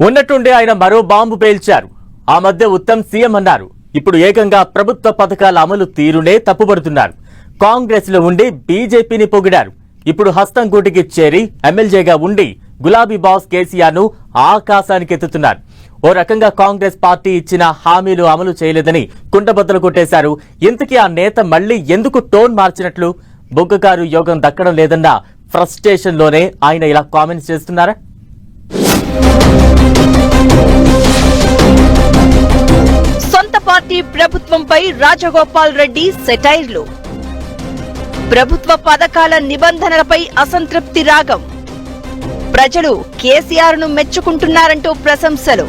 ఉన్నట్టుండి ఆయన మరో బాంబు పేల్చారు. ఆ మధ్య ఉత్తమ్ సీఎం అన్నారు. ఇప్పుడు ఏకంగా ప్రభుత్వ పథకాల అమలు తీరునే తప్పుపడుతున్నారు. కాంగ్రెస్ లో ఉండి బీజేపీని పొగిడారు. ఇప్పుడు హస్తం గూటికి చేరి ఎమ్మెల్యేగా ఉండి గులాబీ బాస్ కేసీఆర్ ను ఆకాశానికి ఎత్తుతున్నారు. ఓ రకంగా కాంగ్రెస్ పార్టీ ఇచ్చిన హామీలు అమలు చేయలేదని కుండబద్దలు కొట్టేశారు. ఇంతకీ ఆ నేత మళ్లీ ఎందుకు టోన్ మార్చినట్లు? బొగ్గకారు యోగం దక్కడం లేదన్న ఫ్రస్ట్రేషన్ లోనే ఆయన ఇలా కామెంట్స్ చేస్తున్నారా? సొంత పార్టీ ప్రభుత్వంపై రాజగోపాల్ రెడ్డి సెటైర్లు. ప్రభుత్వ పథకాల నిబంధనలపై అసంతృప్తి రాగం. ప్రజలు కేసీఆర్ ను మెచ్చుకుంటున్నారంటూ ప్రశంసలు.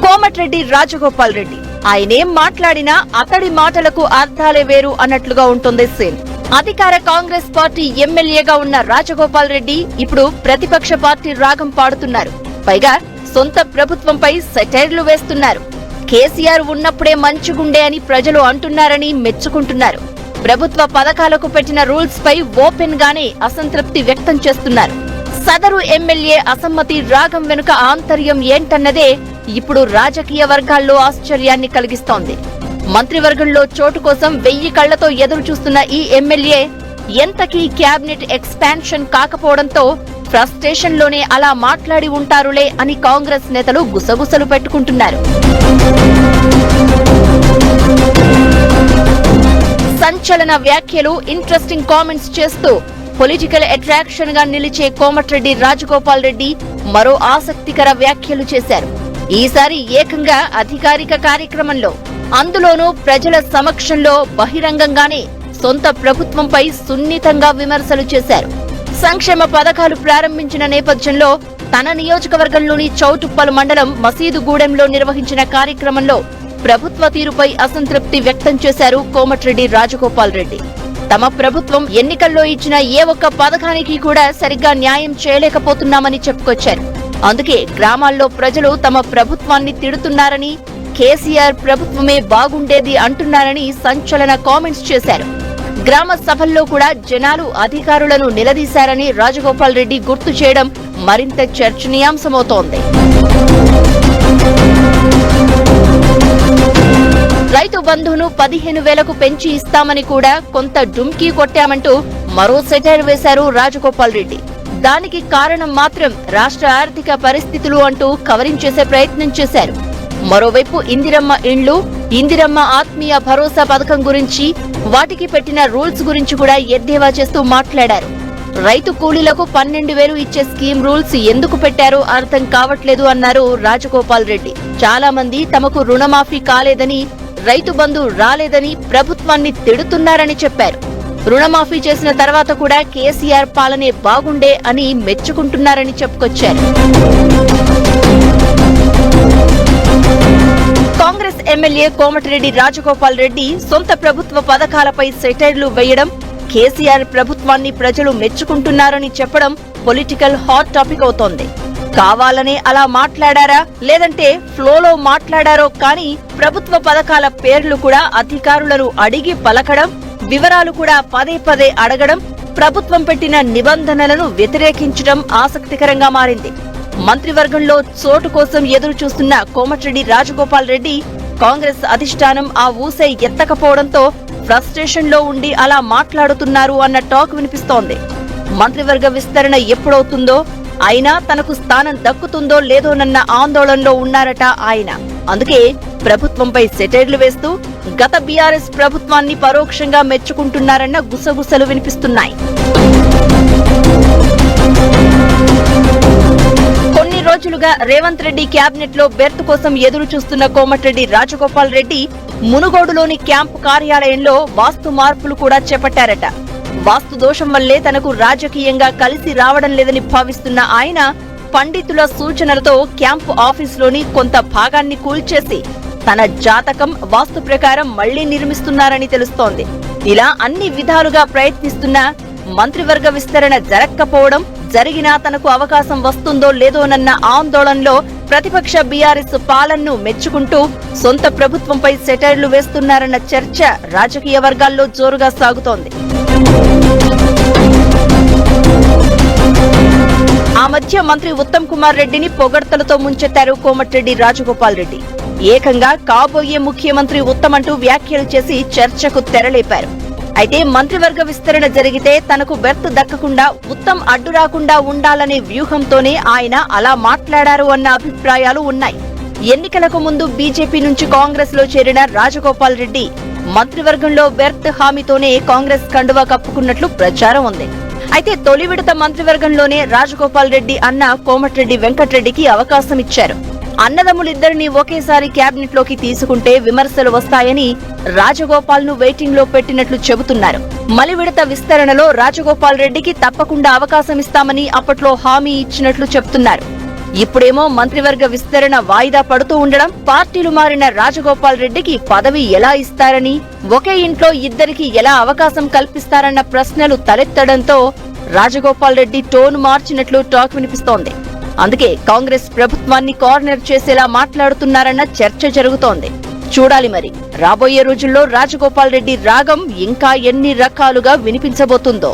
కోమటిరెడ్డి రాజగోపాల్ రెడ్డి ఆయనేం మాట్లాడినా అతడి మాటలకు అర్థాలే వేరు అన్నట్లుగా ఉంటుంది సీన్. అధికార కాంగ్రెస్ పార్టీ ఎమ్మెల్యేగా ఉన్న రాజగోపాల్ రెడ్డి ఇప్పుడు ప్రతిపక్ష పార్టీ రాగం పాడుతున్నారు. పైగా సొంత ప్రభుత్వంపై సెటైర్లు వేస్తున్నారు. కేసీఆర్ ఉన్నప్పుడే మంచిగుండే అని ప్రజలు అంటున్నారని మెచ్చుకుంటున్నారు. ప్రభుత్వ పథకాలకు పెట్టిన రూల్స్ పై ఓపెన్ గానే అసంతృప్తి వ్యక్తం చేస్తున్నారు. సదరు ఎమ్మెల్యే అసమ్మతి రాగం వెనుక ఆంతర్యం ఏంటన్నదే ఇప్పుడు రాజకీయ వర్గాల్లో ఆశ్చర్యాన్ని కలిగిస్తోంది. మంత్రివర్గంలో చోటు కోసం 1000 కళ్లతో ఎదురు చూస్తున్న ఈ ఎమ్మెల్యే ఎంతకీ క్యాబినెట్ ఎక్స్పాన్షన్ కాకపోవడంతో ఫ్రస్ట్రేషన్ లోనే అలా మాట్లాడి ఉంటారులే అని కాంగ్రెస్ నేతలు గుసగుసలు పెట్టుకుంటున్నారు. సంచలన వ్యాఖ్యలు, ఇంట్రెస్టింగ్ కామెంట్స్ చేస్తూ పొలిటికల్ అట్రాక్షన్ గా నిలిచే కోమటిరెడ్డి రాజగోపాల్ రెడ్డి మరో ఆసక్తికర వ్యాఖ్యలు చేశారు. ఈసారి ఏకంగా అధికారిక కార్యక్రమంలో, అందులోనూ ప్రజల సమక్షంలో బహిరంగంగానే సొంత ప్రభుత్వంపై సున్నితంగా విమర్శలు చేశారు. సంక్షేమ పథకాలు ప్రారంభించిన నేపథ్యంలో తన నియోజకవర్గంలోని చౌటుప్పల్ మండలం మసీదుగూడెంలో నిర్వహించిన కార్యక్రమంలో ప్రభుత్వ తీరుపై అసంతృప్తి వ్యక్తం చేశారు కోమటిరెడ్డి రాజగోపాల్ రెడ్డి. తమ ప్రభుత్వం ఎన్నికల్లో ఇచ్చిన ఏ ఒక్క పథకానికి కూడా సరిగ్గా న్యాయం చేయలేకపోతున్నామని చెప్పుకొచ్చారు. అందుకే గ్రామాల్లో ప్రజలు తమ ప్రభుత్వాన్ని తిడుతున్నారని, కేసీఆర్ ప్రభుత్వమే బాగుండేది అంటున్నారని సంచలన కామెంట్స్ చేశారు. గ్రామ సభల్లో కూడా జనాలు అధికారులను నిలదీశారని రాజగోపాల్ రెడ్డి గుర్తు చేయడం మరింత చర్చనీయాంశమవుతోంది. రైతు బంధును 15,000కు పెంచి ఇస్తామని కూడా కొంత డుమ్కీ కొట్టామంటూ మరో సెటైర్ వేశారు రాజగోపాల్ రెడ్డి. దానికి కారణం మాత్రం రాష్ట్ర ఆర్థిక పరిస్థితులు అంటూ కవరింగ్ చేసే ప్రయత్నం చేశారు. మరోవైపు ఇందిరమ్మ ఇండ్లు, ఇందిరమ్మ ఆత్మీయ భరోసా పథకం గురించి, వాటికి పెట్టిన రూల్స్ గురించి కూడా ఎద్దేవా చేస్తూ మాట్లాడారు. రైతు కూలీలకు 12,000 ఇచ్చే స్కీమ్ రూల్స్ ఎందుకు పెట్టారో అర్థం కావట్లేదు అన్నారు రాజగోపాల్ రెడ్డి. చాలా మంది తమకు రుణమాఫీ కాలేదని, రైతు బంధు రాలేదని ప్రభుత్వాన్ని తిడుతున్నారని చెప్పారు. రుణమాఫీ చేసిన తర్వాత కూడా కేసీఆర్ పాలనే బాగుండే అని మెచ్చుకుంటున్నారని చెప్పుకొచ్చారు. కాంగ్రెస్ ఎమ్మెల్యే కోమటిరెడ్డి రాజగోపాల్ రెడ్డి సొంత ప్రభుత్వ పథకాలపై సెటైర్లు వేయడం, కేసీఆర్ ప్రభుత్వాన్ని ప్రజలు మెచ్చుకుంటున్నారని చెప్పడం పొలిటికల్ హాట్ టాపిక్ అవుతోంది. కావాలనే అలా మాట్లాడారా, లేదంటే ఫ్లోలో మాట్లాడారో కానీ ప్రభుత్వ పథకాల పేర్లు కూడా అధికారులను అడిగి పలకడం, వివరాలు కూడా పదే పదే అడగడం, ప్రభుత్వం పెట్టిన నిబంధనలను వ్యతిరేకించడం ఆసక్తికరంగా మారింది. మంత్రివర్గంలో చోటు కోసం ఎదురు చూస్తున్న కోమటిరెడ్డి రాజగోపాల్ రెడ్డి కాంగ్రెస్ అధిష్టానం ఆ ఊసే ఎత్తకపోవడంతో ఫ్రస్ట్రేషన్ లో ఉండి అలా మాట్లాడుతున్నారు అన్న టాక్ వినిపిస్తోంది. మంత్రివర్గ విస్తరణ ఎప్పుడవుతుందో, అయినా తనకు స్థానం దక్కుతుందో లేదోనన్న ఆందోళనలో ఉన్నారట ఆయన. అందుకే ప్రభుత్వంపై సెటైర్లు వేస్తూ గత బీఆర్ఎస్ ప్రభుత్వాన్ని పరోక్షంగా మెచ్చుకుంటున్నారన్న గుసగుసలు వినిపిస్తున్నాయి. కొన్ని రోజులుగా రేవంత్ రెడ్డి క్యాబినెట్ లో బెర్త్ కోసం ఎదురు చూస్తున్న కోమటిరెడ్డి రాజగోపాల్ రెడ్డి మునుగోడులోని క్యాంపు కార్యాలయంలో వాస్తు మార్పులు కూడా చేపట్టారట. వాస్తు దోషం వల్లే తనకు రాజకీయంగా కలిసి రావడం లేదని భావిస్తున్న ఆయన పండితుల సూచనలతో క్యాంపు ఆఫీసులోని కొంత భాగాన్ని కూల్చేసి తన జాతకం, వాస్తు ప్రకారం మళ్లీ నిర్మిస్తున్నారని తెలుస్తోంది. ఇలా అన్ని విధాలుగా ప్రయత్నిస్తున్నా మంత్రివర్గ విస్తరణ జరగకపోవడం, జరిగినా తనకు అవకాశం వస్తుందో లేదోనన్న ఆందోళనలో ప్రతిపక్ష బీఆర్ఎస్ పాలనను మెచ్చుకుంటూ సొంత ప్రభుత్వంపై సెటైర్లు వేస్తున్నారన్న చర్చ రాజకీయ వర్గాల్లో జోరుగా సాగుతోంది. ఆ మధ్య మంత్రి ఉత్తమ్ కుమార్ రెడ్డిని పొగడ్తలతో ముంచెత్తారు కోమటిరెడ్డి రాజగోపాల్ రెడ్డి. ఏకంగా కాబోయే ముఖ్యమంత్రి ఉత్తమ్ అంటూ వ్యాఖ్యలు చేసి చర్చకు తెరలేపారు. అయితే మంత్రివర్గ విస్తరణ జరిగితే తనకు బెర్త్ దక్కకుండా ఉత్తమ్ అడ్డు రాకుండా ఉండాలనే వ్యూహంతోనే ఆయన అలా మాట్లాడారు అన్న అభిప్రాయాలు ఉన్నాయి. ఎన్నికలకు ముందు బీజేపీ నుంచి కాంగ్రెస్ లో చేరిన రాజగోపాల్ రెడ్డి మంత్రివర్గంలో బెర్త్ హామీతోనే కాంగ్రెస్ కండువా కప్పుకున్నట్లు ప్రచారం ఉంది. అయితే తొలి విడత మంత్రివర్గంలోనే రాజగోపాల్ రెడ్డి అన్న కోమటిరెడ్డి వెంకటరెడ్డికి అవకాశం ఇచ్చారు. అన్నదమ్ములిద్దరినీ ఒకేసారి క్యాబినెట్ లోకి తీసుకుంటే విమర్శలు వస్తాయని రాజగోపాల్ ను వెయిటింగ్ లో పెట్టినట్లు చెబుతున్నారు. మలి విడత విస్తరణలో రాజగోపాల్ రెడ్డికి తప్పకుండా అవకాశం ఇస్తామని అప్పట్లో హామీ ఇచ్చినట్లు చెబుతున్నారు. ఇప్పుడేమో మంత్రివర్గ విస్తరణ వాయిదా పడుతూ ఉండడం, పార్టీలు మారిన రాజగోపాల్ రెడ్డికి పదవి ఎలా ఇస్తారని, ఒకే ఇంట్లో ఇద్దరికి ఎలా అవకాశం కల్పిస్తారన్న ప్రశ్నలు తలెత్తడంతో రాజగోపాల్ రెడ్డి టోన్ మార్చినట్లు టాక్ వినిపిస్తోంది. అందుకే కాంగ్రెస్ ప్రభుత్వాన్ని కార్నర్ చేసేలా మాట్లాడుతున్నారన్న చర్చ జరుగుతోంది. చూడాలి మరి రాబోయే రోజుల్లో రాజగోపాల్ రెడ్డి రాగం ఇంకా ఎన్ని రకాలుగా వినిపించబోతుందో.